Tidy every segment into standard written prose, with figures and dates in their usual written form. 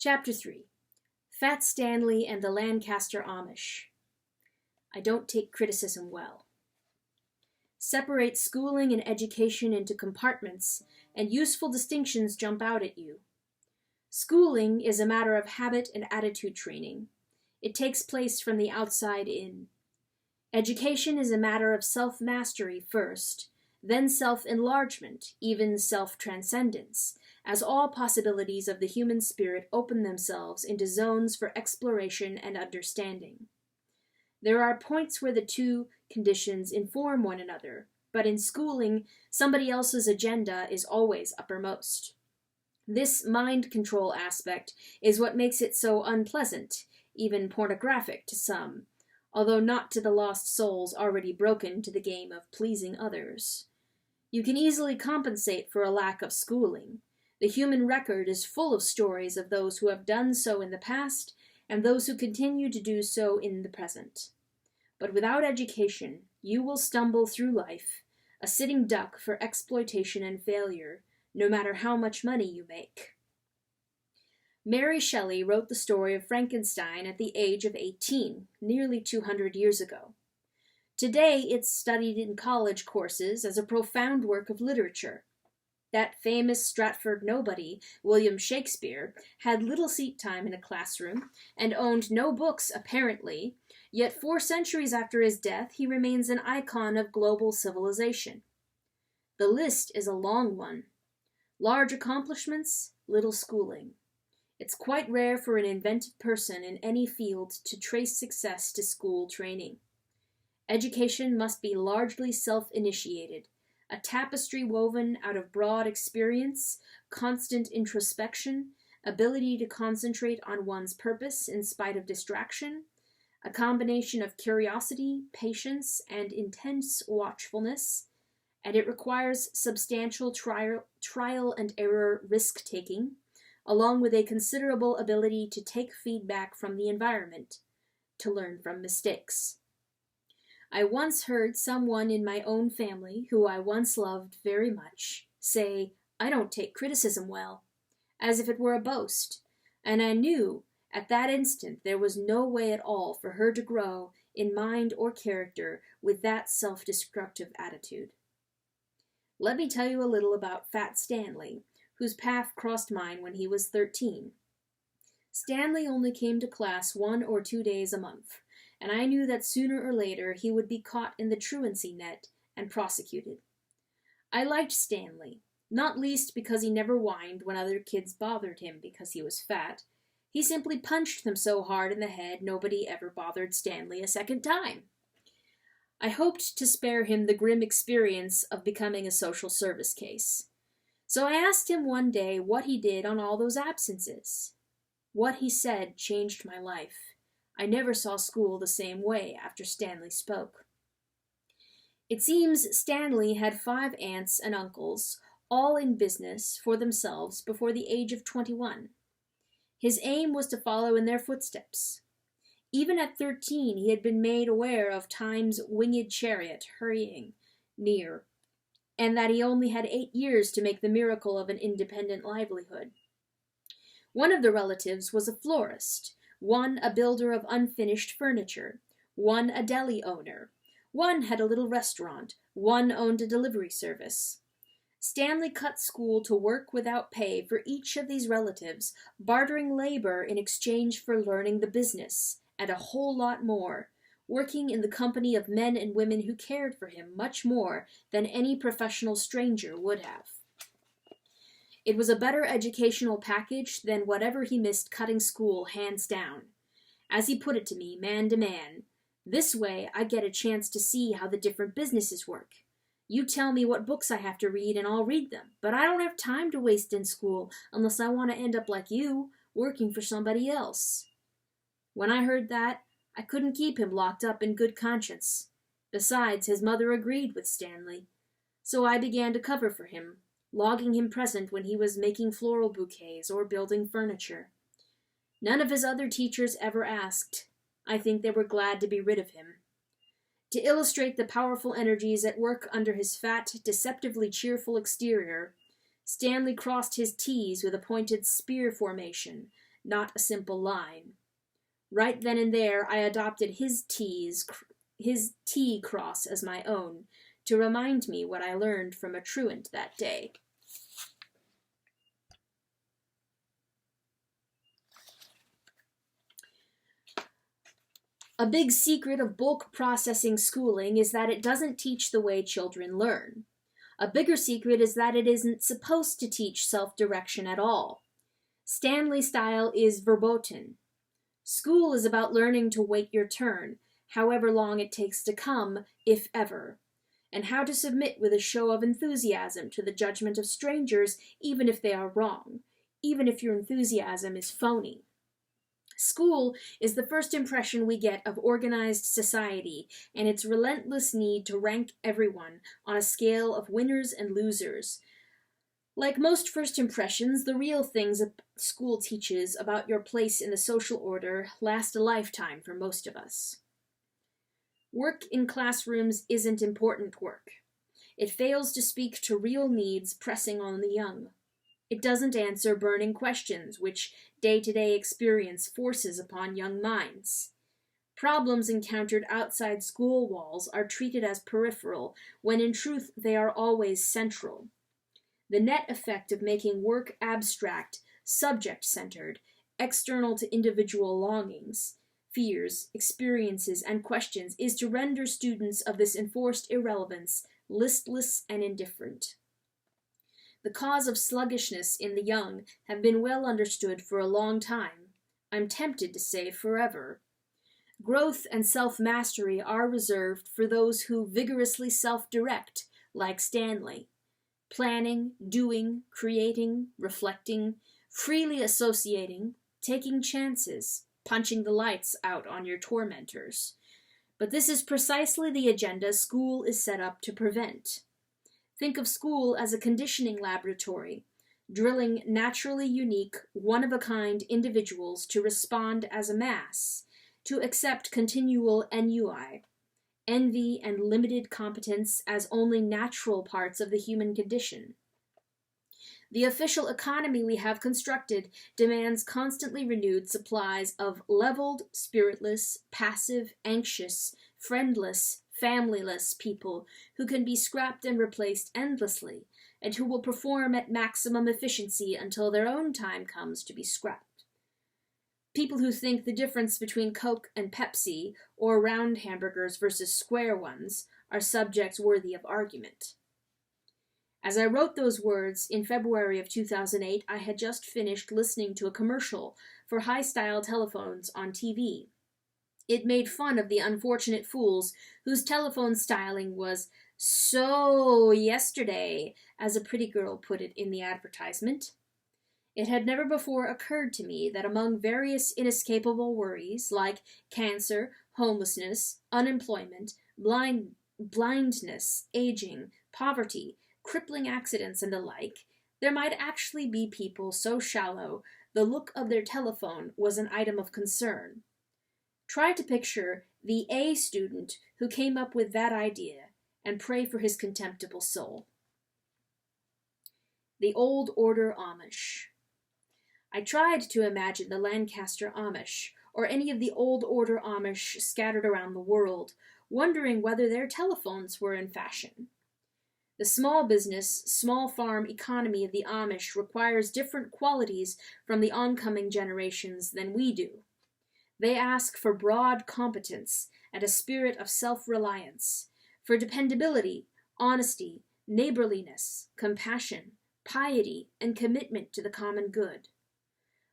Chapter 3. Fat Stanley and the Lancaster Amish. I don't take criticism well. Separate schooling and education into compartments, and useful distinctions jump out at you. Schooling is a matter of habit and attitude training. It takes place from the outside in. Education is a matter of self-mastery first, then self-enlargement, even self-transcendence, as all possibilities of the human spirit open themselves into zones for exploration and understanding. There are points where the two conditions inform one another, but in schooling, somebody else's agenda is always uppermost. This mind control aspect is what makes it so unpleasant, even pornographic to some, although not to the lost souls already broken to the game of pleasing others. You can easily compensate for a lack of schooling. The human record is full of stories of those who have done so in the past and those who continue to do so in the present. But without education, you will stumble through life, a sitting duck for exploitation and failure, no matter how much money you make. Mary Shelley wrote the story of Frankenstein at the age of 18, nearly 200 years ago. Today, it's studied in college courses as a profound work of literature. That famous Stratford nobody, William Shakespeare, had little seat time in a classroom and owned no books, apparently, yet 4 centuries after his death, he remains an icon of global civilization. The list is a long one. Large accomplishments, little schooling. It's quite rare for an inventive person in any field to trace success to school training. Education must be largely self-initiated, a tapestry woven out of broad experience, constant introspection, ability to concentrate on one's purpose in spite of distraction, a combination of curiosity, patience, and intense watchfulness, and it requires substantial trial and error risk-taking, along with a considerable ability to take feedback from the environment, to learn from mistakes. I once heard someone in my own family, who I once loved very much, say, "I don't take criticism well," as if it were a boast, and I knew at that instant there was no way at all for her to grow in mind or character with that self-destructive attitude. Let me tell you a little about Fat Stanley, whose path crossed mine when he was 13. Stanley only came to class 1 or 2 days a month, and I knew that sooner or later he would be caught in the truancy net and prosecuted. I liked Stanley, not least because he never whined when other kids bothered him because he was fat. He simply punched them so hard in the head nobody ever bothered Stanley a second time. I hoped to spare him the grim experience of becoming a social service case. So I asked him one day what he did on all those absences. What he said changed my life. I never saw school the same way after Stanley spoke. It seems Stanley had 5 aunts and uncles, all in business for themselves before the age of 21. His aim was to follow in their footsteps. Even at 13, he had been made aware of time's winged chariot hurrying near, and that he only had 8 years to make the miracle of an independent livelihood. One of the relatives was a florist, one a builder of unfinished furniture, one a deli owner, one had a little restaurant, one owned a delivery service. Stanley cut school to work without pay for each of these relatives, bartering labor in exchange for learning the business, and a whole lot more, working in the company of men and women who cared for him much more than any professional stranger would have. It was a better educational package than whatever he missed cutting school, hands down. As he put it to me, man to man, "This way I get a chance to see how the different businesses work. You tell me what books I have to read and I'll read them, but I don't have time to waste in school unless I want to end up like you, working for somebody else." When I heard that, I couldn't keep him locked up in good conscience. Besides, his mother agreed with Stanley. So I began to cover for him, logging him present when he was making floral bouquets or building furniture. None of his other teachers ever asked. I think they were glad to be rid of him. To illustrate the powerful energies at work under his fat, deceptively cheerful exterior, Stanley crossed his T's with a pointed spear formation, not a simple line. Right then and there, I adopted his T cross as my own, to remind me what I learned from a truant that day. A big secret of bulk processing schooling is that it doesn't teach the way children learn. A bigger secret is that it isn't supposed to teach self-direction at all. Stanley style is verboten. School is about learning to wait your turn, however long it takes to come, if ever, and how to submit with a show of enthusiasm to the judgment of strangers, even if they are wrong, even if your enthusiasm is phony. School is the first impression we get of organized society and its relentless need to rank everyone on a scale of winners and losers. Like most first impressions, the real things school teaches about your place in the social order last a lifetime for most of us. Work in classrooms isn't important work. It fails to speak to real needs pressing on the young. It doesn't answer burning questions which day-to-day experience forces upon young minds. Problems encountered outside school walls are treated as peripheral, when in truth they are always central. The net effect of making work abstract, subject-centered, external to individual longings, fears, experiences, and questions is to render students of this enforced irrelevance listless and indifferent. The cause of sluggishness in the young have been well understood for a long time. I'm tempted to say forever. Growth and self-mastery are reserved for those who vigorously self-direct, like Stanley. Planning, doing, creating, reflecting, freely associating, taking chances, punching the lights out on your tormentors. But this is precisely the agenda school is set up to prevent. Think of school as a conditioning laboratory, drilling naturally unique, one-of-a-kind individuals to respond as a mass, to accept continual ennui, envy and limited competence as only natural parts of the human condition. The official economy we have constructed demands constantly renewed supplies of leveled, spiritless, passive, anxious, friendless, familyless people who can be scrapped and replaced endlessly, and who will perform at maximum efficiency until their own time comes to be scrapped. People who think the difference between Coke and Pepsi, or round hamburgers versus square ones, are subjects worthy of argument. As I wrote those words in February of 2008, I had just finished listening to a commercial for high-style telephones on TV. It made fun of the unfortunate fools whose telephone styling was "so yesterday," as a pretty girl put it in the advertisement. It had never before occurred to me that among various inescapable worries, like cancer, homelessness, unemployment, blindness, aging, poverty, crippling accidents, and the like, there might actually be people so shallow the look of their telephone was an item of concern. Try to picture the A student who came up with that idea, and pray for his contemptible soul. The Old Order Amish. I tried to imagine the Lancaster Amish, or any of the Old Order Amish scattered around the world, wondering whether their telephones were in fashion. The small business, small farm economy of the Amish requires different qualities from the oncoming generations than we do. They ask for broad competence and a spirit of self-reliance, for dependability, honesty, neighborliness, compassion, piety, and commitment to the common good.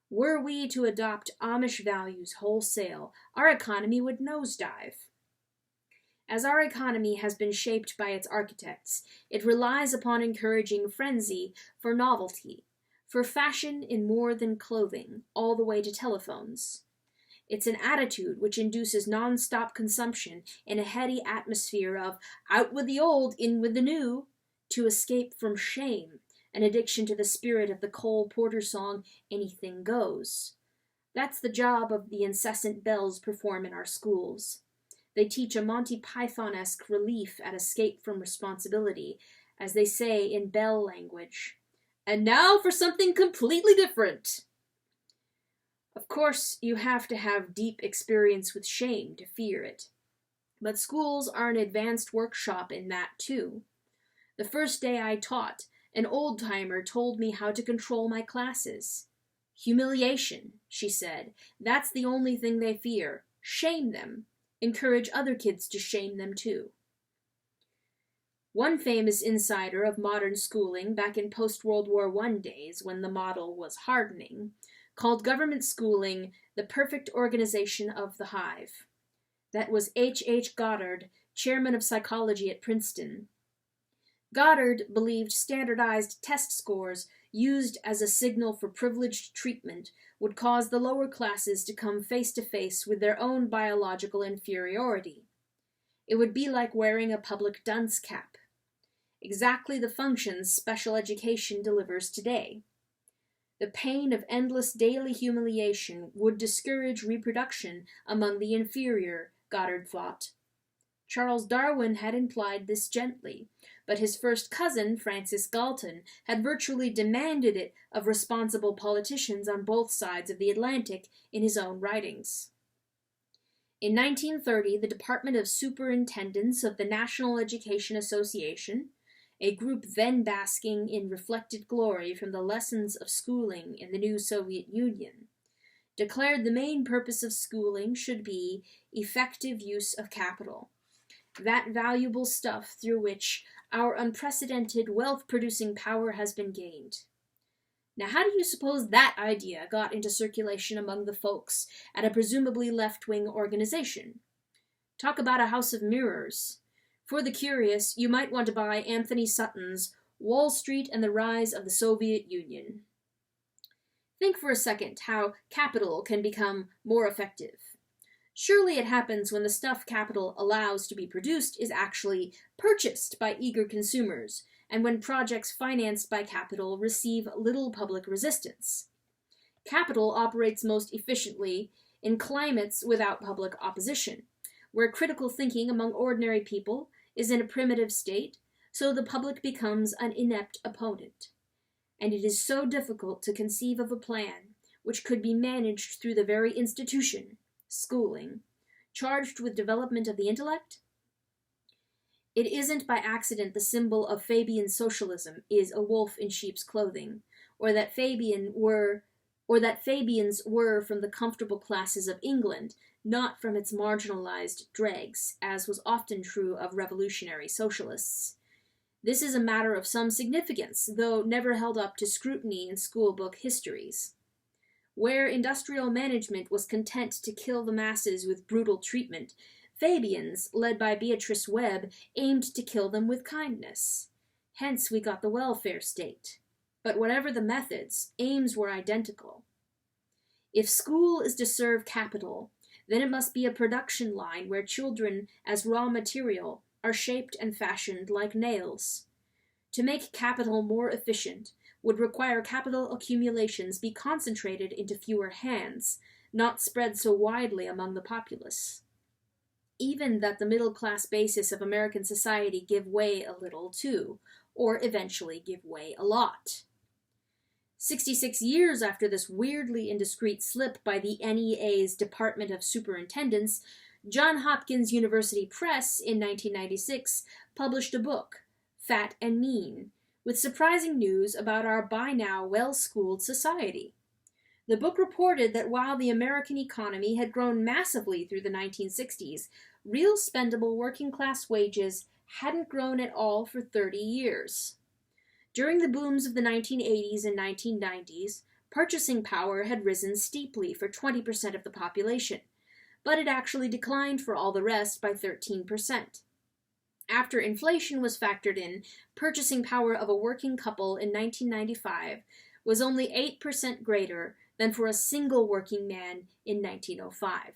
Were we to adopt Amish values wholesale, our economy would nosedive. As our economy has been shaped by its architects, it relies upon encouraging frenzy for novelty, for fashion in more than clothing, all the way to telephones. It's an attitude which induces non-stop consumption in a heady atmosphere of out with the old, in with the new, to escape from shame, an addiction to the spirit of the Cole Porter song, Anything Goes. That's the job of the incessant bells perform in our schools. They teach a Monty Python-esque relief at escape from responsibility, as they say in bell language. And now for something completely different. Of course, you have to have deep experience with shame to fear it. But schools are an advanced workshop in that, too. The first day I taught, an old-timer told me how to control my classes. Humiliation, she said. That's the only thing they fear. Shame them. Encourage other kids to shame them, too. One famous insider of modern schooling back in post-World War I days, when the model was hardening, called government schooling the perfect organization of the hive. That was H. Goddard, chairman of psychology at Princeton. Goddard believed standardized test scores used as a signal for privileged treatment would cause the lower classes to come face to face with their own biological inferiority. It would be like wearing a public dunce cap. Exactly the functions special education delivers today. The pain of endless daily humiliation would discourage reproduction among the inferior, Goddard thought. Charles Darwin had implied this gently, but his first cousin, Francis Galton, had virtually demanded it of responsible politicians on both sides of the Atlantic in his own writings. In 1930, the Department of Superintendents of the National Education Association, a group then basking in reflected glory from the lessons of schooling in the new Soviet Union, declared the main purpose of schooling should be effective use of capital, that valuable stuff through which our unprecedented wealth-producing power has been gained. Now, how do you suppose that idea got into circulation among the folks at a presumably left-wing organization? Talk about a house of mirrors. For the curious, you might want to buy Anthony Sutton's Wall Street and the Rise of the Soviet Union. Think for a second how capital can become more effective. Surely it happens when the stuff capital allows to be produced is actually purchased by eager consumers, and when projects financed by capital receive little public resistance. Capital operates most efficiently in climates without public opposition, where critical thinking among ordinary people is in a primitive state, so the public becomes an inept opponent. And it is so difficult to conceive of a plan which could be managed through the very institution, schooling, charged with development of the intellect. It isn't by accident the symbol of Fabian socialism is a wolf in sheep's clothing, or that Fabians were from the comfortable classes of England, not from its marginalized dregs, as was often true of revolutionary socialists. This is a matter of some significance, though never held up to scrutiny in schoolbook histories. Where industrial management was content to kill the masses with brutal treatment, Fabians, led by Beatrice Webb, aimed to kill them with kindness. Hence we got the welfare state. But whatever the methods, aims were identical. If school is to serve capital, then it must be a production line where children, as raw material, are shaped and fashioned like nails. To make capital more efficient would require capital accumulations be concentrated into fewer hands, not spread so widely among the populace. Even that the middle-class basis of American society give way a little, too, or eventually give way a lot. 66 years after this weirdly indiscreet slip by the NEA's Department of Superintendents, Johns Hopkins University Press in 1996 published a book, Fat and Mean, with surprising news about our by now well-schooled society. The book reported that while the American economy had grown massively through the 1960s, real spendable working-class wages hadn't grown at all for 30 years. During the booms of the 1980s and 1990s, purchasing power had risen steeply for 20% of the population, but it actually declined for all the rest by 13%. After inflation was factored in, purchasing power of a working couple in 1995 was only 8% greater than for a single working man in 1905.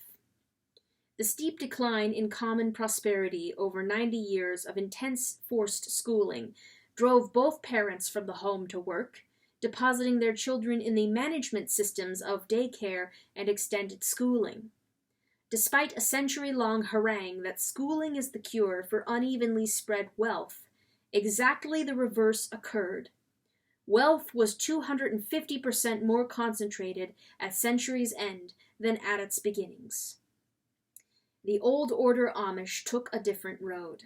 The steep decline in common prosperity over 90 years of intense forced schooling drove both parents from the home to work, depositing their children in the management systems of daycare and extended schooling. Despite a century-long harangue that schooling is the cure for unevenly spread wealth, exactly the reverse occurred. Wealth was 250% more concentrated at century's end than at its beginnings. The old order Amish took a different road.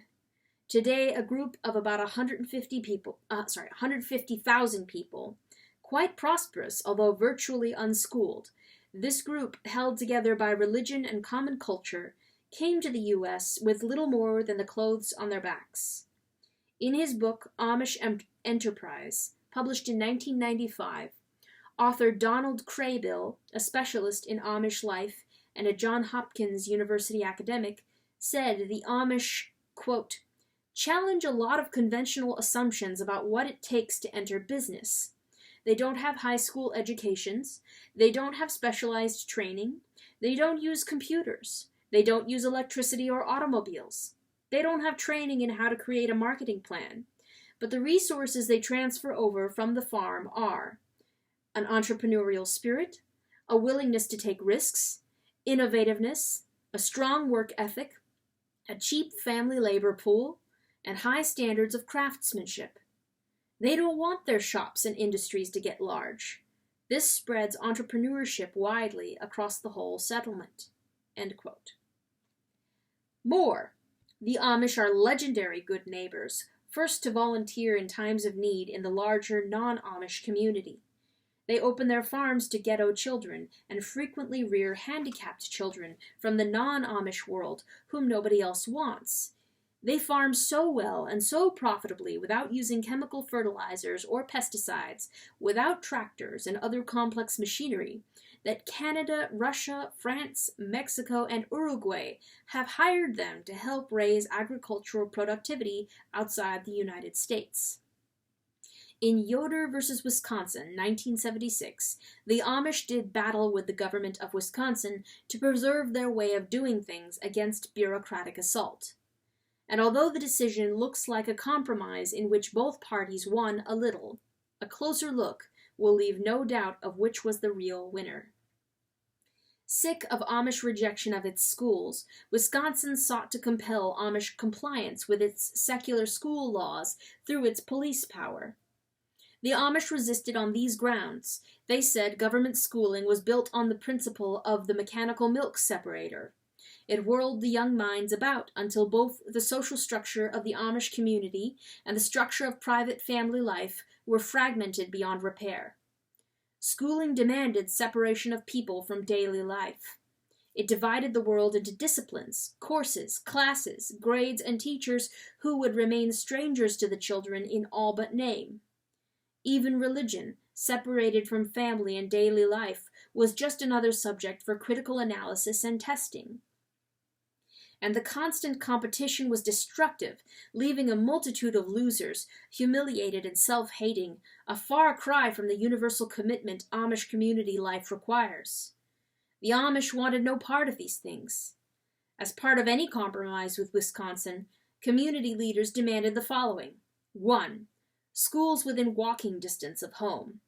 Today, a group of about 150,000 people, quite prosperous although virtually unschooled, this group, held together by religion and common culture, came to the U.S. with little more than the clothes on their backs. In his book, Amish Enterprise, published in 1995, author Donald Craybill, a specialist in Amish life and a Johns Hopkins University academic, said the Amish, quote, challenge a lot of conventional assumptions about what it takes to enter business. They don't have high school educations. They don't have specialized training. They don't use computers. They don't use electricity or automobiles. They don't have training in how to create a marketing plan. But the resources they transfer over from the farm are an entrepreneurial spirit, a willingness to take risks, innovativeness, a strong work ethic, a cheap family labor pool, and high standards of craftsmanship. They don't want their shops and industries to get large. This spreads entrepreneurship widely across the whole settlement. End quote. More. The Amish are legendary good neighbors, first to volunteer in times of need in the larger non-Amish community. They open their farms to ghetto children and frequently rear handicapped children from the non-Amish world whom nobody else wants. They farm so well and so profitably without using chemical fertilizers or pesticides, without tractors and other complex machinery, that Canada, Russia, France, Mexico, and Uruguay have hired them to help raise agricultural productivity outside the United States. In Yoder versus Wisconsin, 1976, the Amish did battle with the government of Wisconsin to preserve their way of doing things against bureaucratic assault. And although the decision looks like a compromise in which both parties won a little, a closer look will leave no doubt of which was the real winner. Sick of Amish rejection of its schools, Wisconsin sought to compel Amish compliance with its secular school laws through its police power. The Amish resisted on these grounds. They said government schooling was built on the principle of the mechanical milk separator. It whirled the young minds about until both the social structure of the Amish community and the structure of private family life were fragmented beyond repair. Schooling demanded separation of people from daily life. It divided the world into disciplines, courses, classes, grades, and teachers who would remain strangers to the children in all but name. Even religion, separated from family and daily life, was just another subject for critical analysis and testing. And the constant competition was destructive, leaving a multitude of losers, humiliated and self-hating, a far cry from the universal commitment Amish community life requires. The Amish wanted no part of these things. As part of any compromise with Wisconsin, community leaders demanded the following. 1. Schools within walking distance of home.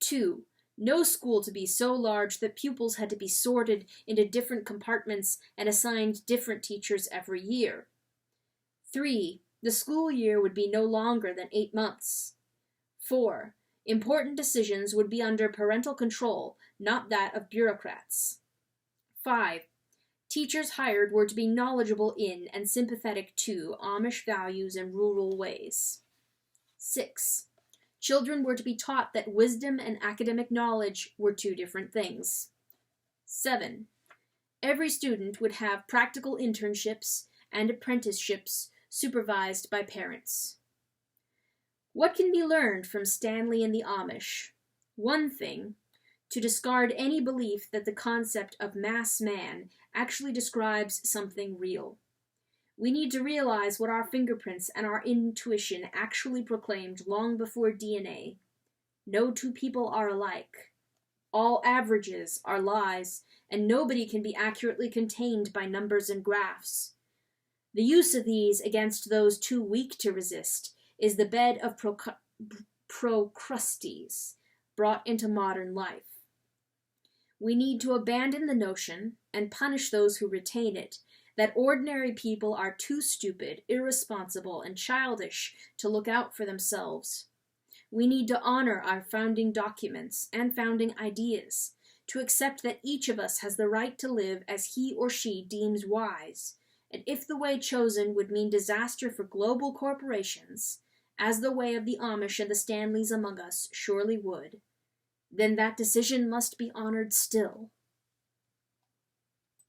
2. No school to be so large that pupils had to be sorted into different compartments and assigned different teachers every year. 3. The school year would be no longer than 8 months. 4. Important decisions would be under parental control, not that of bureaucrats. 5. Teachers hired were to be knowledgeable in and sympathetic to Amish values and rural ways. 6. Children were to be taught that wisdom and academic knowledge were two different things. 7. Every student would have practical internships and apprenticeships supervised by parents. What can be learned from Stanley and the Amish? One thing, to discard any belief that the concept of mass man actually describes something real. We need to realize what our fingerprints and our intuition actually proclaimed long before DNA. No two people are alike. All averages are lies, and nobody can be accurately contained by numbers and graphs. The use of these against those too weak to resist is the bed of procrustes brought into modern life. We need to abandon the notion, and punish those who retain it, that ordinary people are too stupid, irresponsible, and childish to look out for themselves. We need to honor our founding documents and founding ideas, to accept that each of us has the right to live as he or she deems wise, and if the way chosen would mean disaster for global corporations, as the way of the Amish and the Stanleys among us surely would, then that decision must be honored still.